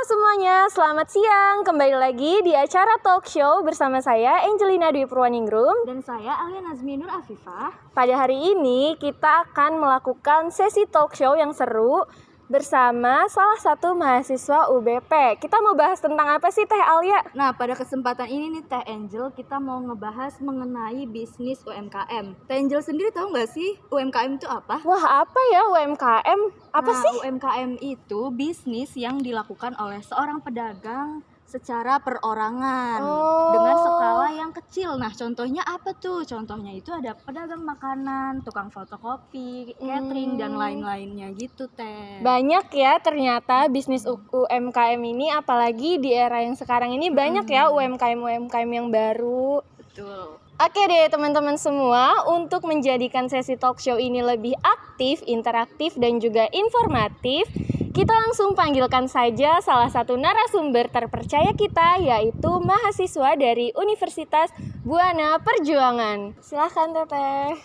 semuanya, selamat siang. Kembali lagi di acara talk show bersama saya Angelina Dwi Purwaningrum dan saya Alia Nazmi Nur Afifah. Pada hari ini kita akan melakukan sesi talk show yang seru bersama salah satu mahasiswa UBP. Kita mau bahas tentang apa sih Teh Alia? Nah, pada kesempatan ini nih Teh Angel, kita mau ngebahas mengenai bisnis UMKM. Teh Angel sendiri tahu nggak sih UMKM itu apa? Wah, apa ya UMKM? Apa sih? UMKM itu bisnis yang dilakukan oleh seorang pedagang secara perorangan dengan skala yang kecil. Nah, contohnya apa tuh? Contohnya itu ada pedagang makanan, tukang fotokopi, catering dan lain-lainnya gitu, Teh. Banyak ya ternyata bisnis UMKM ini, apalagi di era yang sekarang ini banyak ya UMKM yang baru. Betul. Oke deh teman-teman semua, untuk menjadikan sesi talk show ini lebih aktif, interaktif, dan juga informatif, kita langsung panggilkan saja salah satu narasumber terpercaya kita, yaitu mahasiswa dari Universitas Buana Perjuangan. Silahkan Teteh.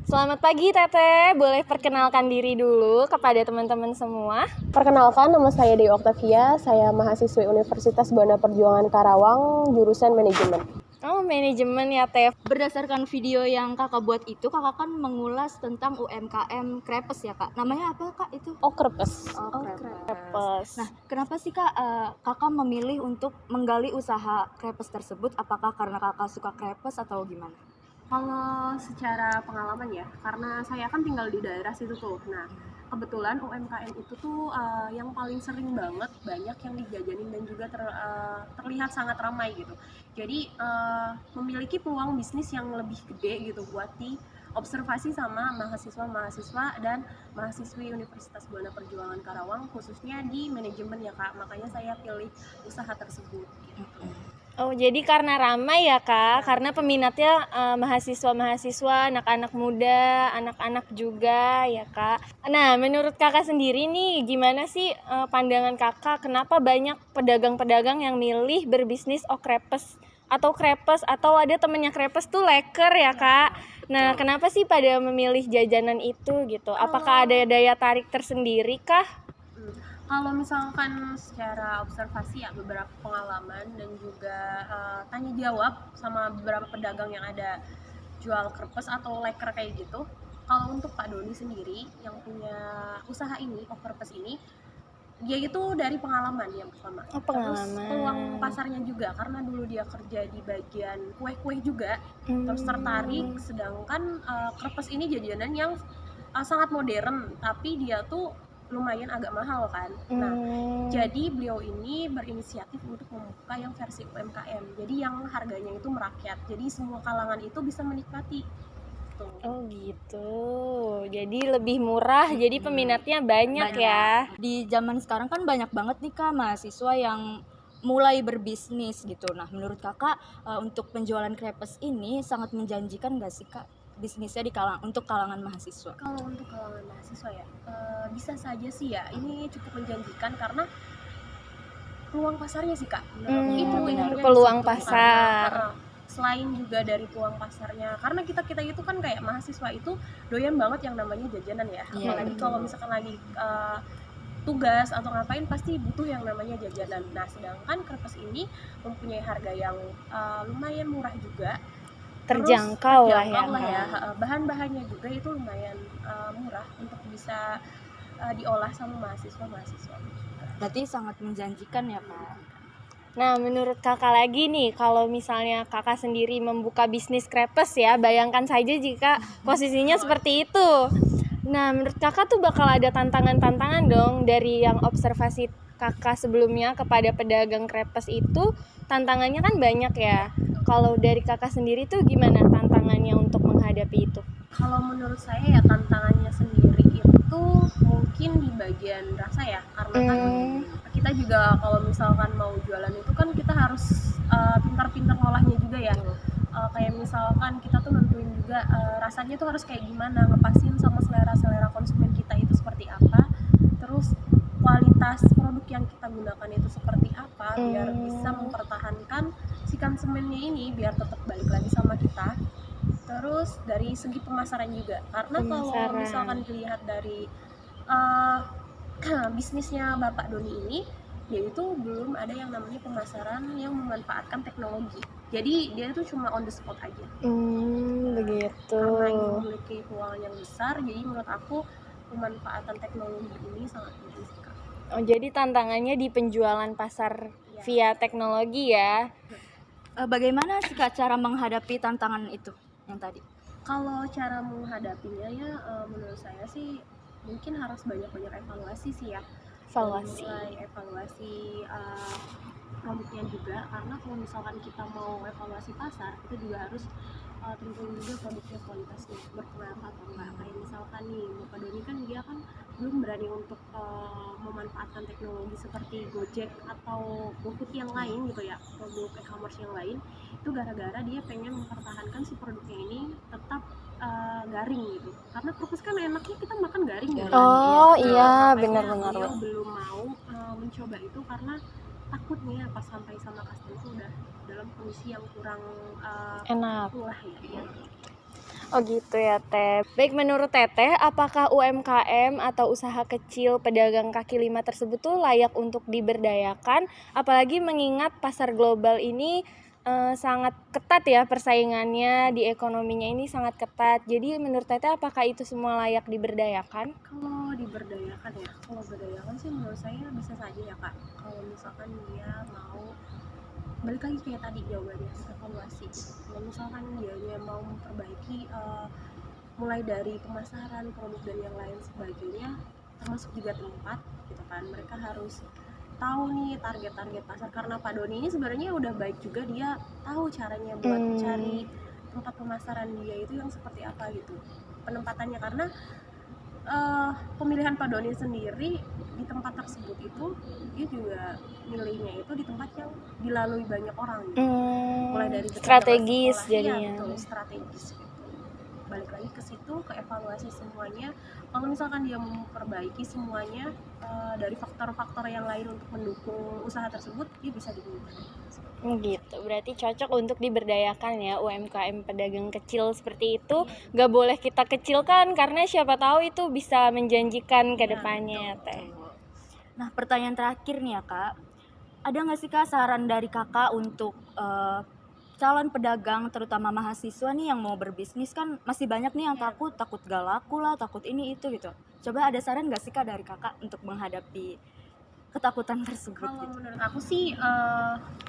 Selamat pagi Teteh, boleh perkenalkan diri dulu kepada teman-teman semua? Perkenalkan, nama saya Dewi Oktavia, saya mahasiswi Universitas Buana Perjuangan Karawang, jurusan manajemen. Oh, manajemen ya Teh. Berdasarkan video yang kakak buat itu, kakak kan mengulas tentang UMKM Krepes ya kak. Namanya apa kak itu? Krepes. Krepes. Nah, kenapa sih kak kakak memilih untuk menggali usaha Krepes tersebut? Apakah karena kakak suka Krepes atau gimana? Kalau secara pengalaman ya, karena saya kan tinggal di daerah situ tuh. Nah, kebetulan UMKM itu tuh yang paling sering banget banyak yang dijajanin dan juga terlihat sangat ramai gitu. Jadi memiliki peluang bisnis yang lebih gede gitu buat diobservasi sama mahasiswa-mahasiswa dan mahasiswi Universitas Buana Perjuangan Karawang, khususnya di manajemen ya kak. Makanya saya pilih usaha tersebut gitu. Oh, jadi karena ramai ya Kak, karena peminatnya mahasiswa-mahasiswa, anak-anak muda, anak-anak juga ya Kak. Nah, menurut Kakak sendiri nih, gimana sih pandangan Kakak, kenapa banyak pedagang-pedagang yang milih berbisnis krepes atau ada temennya krepes tuh leker ya Kak. Nah, kenapa sih pada memilih jajanan itu gitu? Apakah ada daya tarik tersendiri kah? Kalau misalkan secara observasi ya, beberapa pengalaman dan juga tanya jawab sama beberapa pedagang yang ada jual krepes atau leker kayak gitu. Kalau untuk Pak Doni sendiri yang punya usaha ini, krepes ini, dia itu dari pengalaman yang pertama. Terus peluang pasarnya juga, karena dulu dia kerja di bagian kue-kue juga, terus tertarik. Sedangkan krepes ini jajanan yang sangat modern, tapi dia tuh lumayan agak mahal kan. Nah, jadi beliau ini berinisiatif untuk membuka yang versi UMKM. Jadi yang harganya itu merakyat. Jadi semua kalangan itu bisa menikmati. Tuh. Oh gitu. Jadi lebih murah, jadi peminatnya banyak ya. Di zaman sekarang kan banyak banget nih kak mahasiswa yang mulai berbisnis gitu. Nah, menurut kakak untuk penjualan krepes ini sangat menjanjikan nggak sih kak? Bisnisnya untuk kalangan mahasiswa. Kalau untuk kalangan mahasiswa ya bisa saja sih ya, ini cukup menjanjikan karena peluang pasarnya sih kak. Itu peluang pasar. Selain juga dari peluang pasarnya, karena kita itu kan kayak mahasiswa itu doyan banget yang namanya jajanan ya. Apalagi kalau misalkan lagi tugas atau ngapain pasti butuh yang namanya jajanan. Nah, sedangkan krepes ini mempunyai harga yang lumayan murah juga. Terjangkau lah ya. Bahan-bahannya juga itu lumayan murah untuk bisa diolah sama mahasiswa-mahasiswa. Berarti sangat menjanjikan ya Pak. Nah, menurut kakak lagi nih, kalau misalnya kakak sendiri membuka bisnis krepes ya, bayangkan saja jika posisinya seperti itu. Nah, menurut kakak tuh bakal ada tantangan-tantangan dong dari yang observasi kakak sebelumnya kepada pedagang krepes itu, tantangannya kan banyak ya. Kalau dari kakak sendiri tuh gimana tantangannya untuk menghadapi itu? Kalau menurut saya ya tantangannya sendiri itu mungkin di bagian rasa ya, karena kan kita juga kalau misalkan mau jualan itu kan kita harus pintar-pintar ngolahnya juga ya. Kayak misalkan kita tuh nentuin juga rasanya tuh harus kayak gimana, ngepasin sama selera konsumen kita itu seperti apa, terus kualitas produk yang kita gunakan itu seperti apa, biar bisa mempertahankan si konsumennya ini biar tetap balik lagi sama kita. Terus dari segi pemasaran juga, karena kalau misalkan dilihat dari bisnisnya Bapak Doni ini, yaitu belum ada yang namanya pemasaran yang memanfaatkan teknologi. Jadi dia itu cuma on the spot aja. Begitu. Karena ini memiliki peluang yang besar, jadi menurut aku pemanfaatan teknologi ini sangat penting sih, Kak. Oh, jadi tantangannya di penjualan pasar Ya. via teknologi ya. Bagaimana sih Kak cara menghadapi tantangan itu yang tadi? Kalau cara menghadapinya ya menurut saya sih mungkin harus banyak-banyak evaluasi sih ya. Evaluasi. Mulai evaluasi produknya juga, karena kalau misalkan kita mau evaluasi pasar itu juga harus tentuin juga produknya kualitasnya berpengaruh atau enggak. Kayak misalkan nih Bapak Doni kan dia kan belum berani untuk memanfaatkan teknologi seperti Gojek atau GoFood yang lain gitu ya, produk e-commerce yang lain, itu gara-gara dia pengen mempertahankan si produknya ini tetap garing gitu, karena kerupuk kan enaknya kita makan garing ya. Oh iya, Makanya benar-benar. beliau belum mau mencoba itu karena takutnya pas sampai sama customer itu udah dalam kondisi yang kurang Enak. wah ya. Oh gitu ya Teh. Baik, menurut Teteh, apakah UMKM atau usaha kecil pedagang kaki lima tersebut tuh layak untuk diberdayakan? Apalagi mengingat pasar global ini sangat ketat ya persaingannya, di ekonominya ini sangat ketat. Jadi menurut Teteh apakah itu semua layak diberdayakan? Kalau diberdayakan ya, kalau berdayakan sih menurut saya bisa saja ya Kak. Kalau misalkan dia mau, balik lagi kayak tadi jawabannya, evaluasi. Kalau misalkan dia mau memperbaiki mulai dari pemasaran produk dan yang lain sebagainya, termasuk juga tempat gitu kan, mereka harus tahu nih target pasar. Karena Pak Doni ini sebenarnya udah baik juga, dia tahu caranya buat cari tempat pemasaran dia itu yang seperti apa gitu penempatannya, karena pemilihan Pak Doni sendiri di tempat tersebut itu dia juga milihnya itu di tempat yang dilalui banyak orang gitu. Mulai dari dekat Strategis dengan sekolah, iya, jadinya. betul, strategis gitu. Balik lagi ke situ, ke evaluasi semuanya. Kalau misalkan dia memperbaiki semuanya dari faktor-faktor yang lain untuk mendukung usaha tersebut, dia bisa dimulai. Gitu, berarti cocok untuk diberdayakan ya UMKM pedagang kecil seperti itu. Gak boleh kita kecilkan karena siapa tahu itu bisa menjanjikan ke depannya ya Teh. Nah, pertanyaan terakhir nih ya Kak, ada nggak sih Kak saran dari Kakak untuk calon pedagang, terutama mahasiswa nih yang mau berbisnis? Kan masih banyak nih yang takut gak laku lah, takut ini itu gitu. Coba ada saran nggak sih Kak dari Kakak untuk menghadapi ketakutan tersebut? Kalau Gitu. menurut aku sih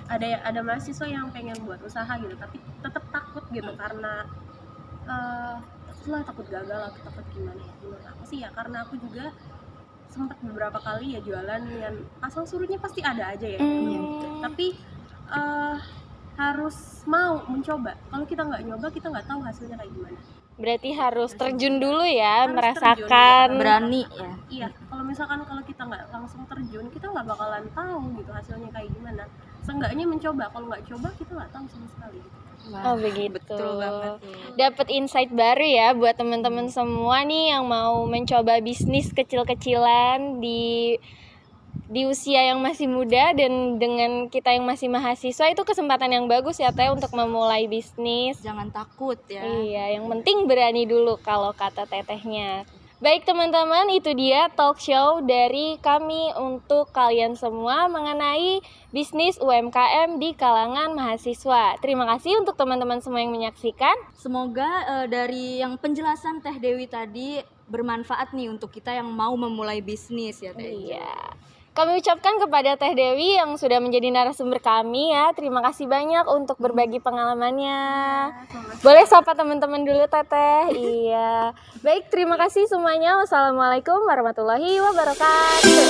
ada mahasiswa yang pengen buat usaha gitu, tapi tetap takut gitu karena takut gagal atau takut gimana ya. Menurut aku sih ya, karena aku juga sempat beberapa kali ya jualan yang asal surutnya pasti ada aja ya. Tapi harus mau mencoba. Kalau kita nggak nyoba, kita nggak tahu hasilnya kayak gimana. Berarti harus terjun dulu ya, Harus merasakan. terjun, Berani ya. Iya, kalau misalkan kalau kita nggak langsung terjun, kita nggak bakalan tahu gitu hasilnya kayak gimana. Seenggaknya mencoba. Kalau nggak coba, kita nggak tahu sama sekali. Oh begitu. Betul banget. Dapat insight baru ya buat teman-teman semua nih yang mau mencoba bisnis kecil-kecilan di usia yang masih muda, dan dengan kita yang masih mahasiswa itu kesempatan yang bagus ya Teh untuk memulai bisnis. Jangan takut ya. Iya, yang penting berani dulu kalau kata Tetehnya. Baik teman-teman, itu dia talk show dari kami untuk kalian semua mengenai bisnis UMKM di kalangan mahasiswa. Terima kasih untuk teman-teman semua yang menyaksikan. Semoga dari yang penjelasan Teh Dewi tadi bermanfaat nih untuk kita yang mau memulai bisnis ya Teh. Iya. Kami ucapkan kepada Teh Dewi yang sudah menjadi narasumber kami ya. Terima kasih banyak untuk berbagi pengalamannya. Boleh sapa teman-teman dulu Teteh. Iya. Baik, terima kasih semuanya. Wassalamualaikum warahmatullahi wabarakatuh.